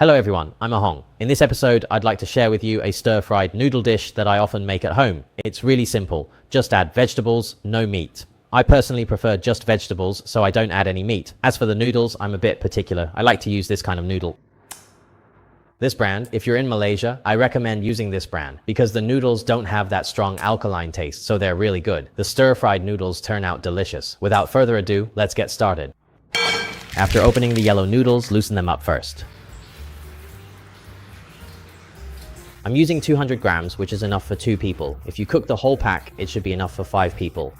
Hello everyone, I'm Ahong. In this episode, I'd like to share with you a stir-fried noodle dish that I often make at home. It's really simple. Just add vegetables, no meat. I personally prefer just vegetables, so I don't add any meat. As for the noodles, I'm a bit particular. I like to use this kind of noodle. This brand, if you're in Malaysia, I recommend using this brand because the noodles don't have that strong alkaline taste, so they're really good. The stir-fried noodles turn out delicious. Without further ado, let's get started. After opening the yellow noodles, loosen them up first. I'm using 200 grams, which is enough for 2 people. If you cook the whole pack, it should be enough for 5 people.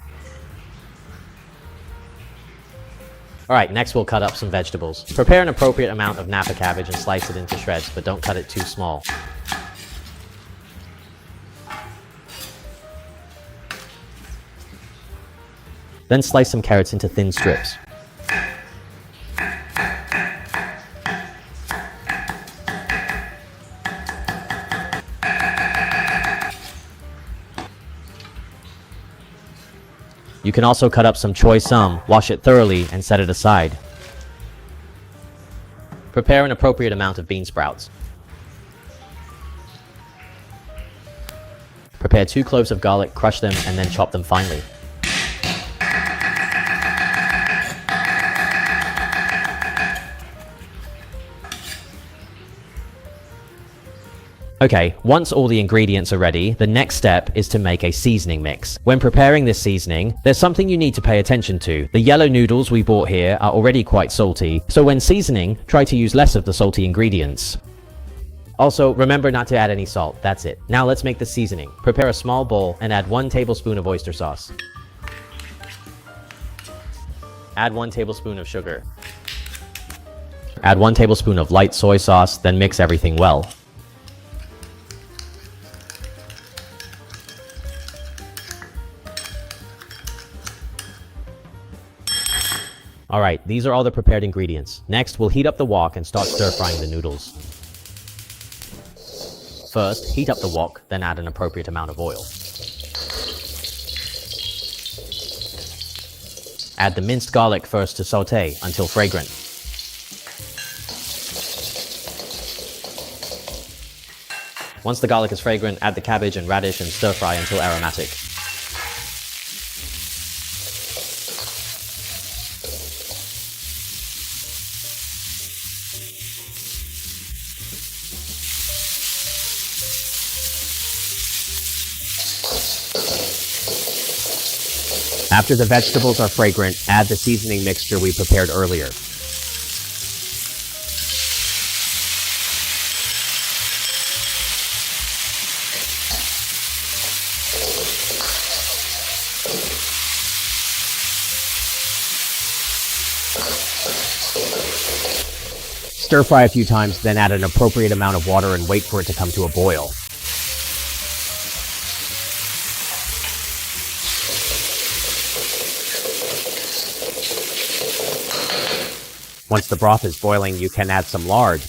Alright, next we'll cut up some vegetables. Prepare an appropriate amount of Napa cabbage and slice it into shreds, but don't cut it too small. Then slice some carrots into thin strips. You can also cut up some choy, wash it thoroughly, and set it aside. Prepare an appropriate amount of bean sprouts. Prepare 2 cloves of garlic, crush them, and then chop them finely. Okay, once all the ingredients are ready, the next step is to make a seasoning mix. When preparing this seasoning, there's something you need to pay attention to. The yellow noodles we bought here are already quite salty, so when seasoning, try to use less of the salty ingredients. Also, remember not to add any salt, that's it. Now let's make the seasoning. Prepare a small bowl and add 1 tablespoon of oyster sauce. Add 1 tablespoon of sugar. Add 1 tablespoon of light soy sauce, then mix everything well. Alright, these are all the prepared ingredients. Next, we'll heat up the wok and start stir-frying the noodles. First, heat up the wok, then add an appropriate amount of oil. Add the minced garlic first to sauté until fragrant. Once the garlic is fragrant, add the cabbage and radish and stir-fry until aromatic. After the vegetables are fragrant, add the seasoning mixture we prepared earlier. Stir fry a few times, then add an appropriate amount of water and wait for it to come to a boil. Once the broth is boiling, you can add some lard.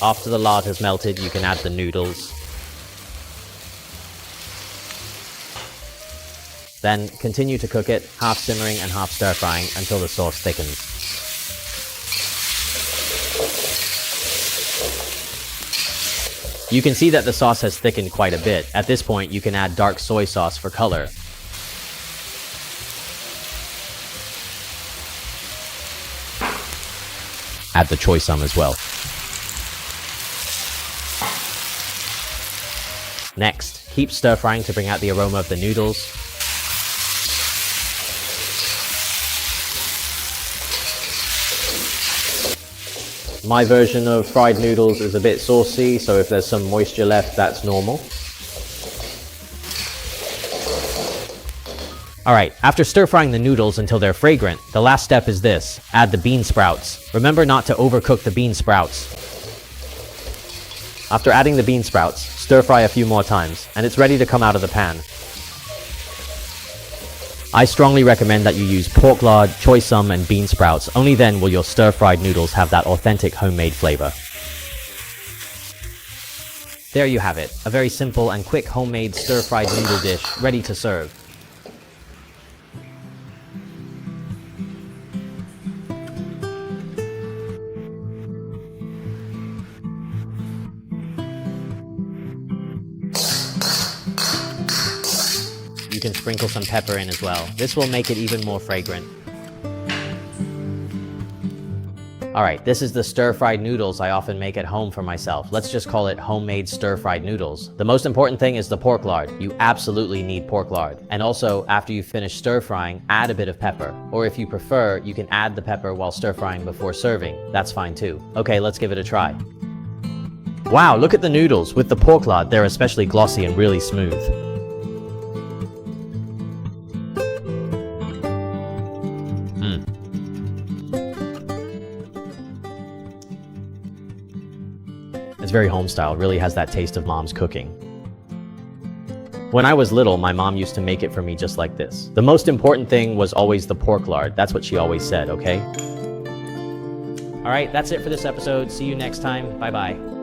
After the lard has melted, you can add the noodles. Then continue to cook it, half simmering and half stir-frying until the sauce thickens. You can see that the sauce has thickened quite a bit. At this point, you can add dark soy sauce for color. Add the choy as well. Next, keep stir-frying to bring out the aroma of the noodles. My version of fried noodles is a bit saucy, so if there's some moisture left, that's normal. Alright, after stir-frying the noodles until they're fragrant, the last step is this: add the bean sprouts. Remember not to overcook the bean sprouts. After adding the bean sprouts, stir-fry a few more times, and it's ready to come out of the pan. I strongly recommend that you use pork lard, choy sum, and bean sprouts. Only then will your stir-fried noodles have that authentic homemade flavor. There you have it, a very simple and quick homemade stir-fried noodle dish ready to serve. You can sprinkle some pepper in as well. This will make it even more fragrant. Alright, this is the stir-fried noodles I often make at home for myself. Let's just call it homemade stir-fried noodles. The most important thing is the pork lard. You absolutely need pork lard. And also, after you finish stir-frying, add a bit of pepper. Or if you prefer, you can add the pepper while stir-frying before serving. That's fine too. Okay, let's give it a try. Wow, look at the noodles. With the pork lard, they're especially glossy and really smooth. It's very home style, really has that taste of mom's cooking. When I was little, my mom used to make it for me just like this. The most important thing was always the pork lard. That's what she always said, okay? Alright, that's it for this episode. See you next time. Bye-bye.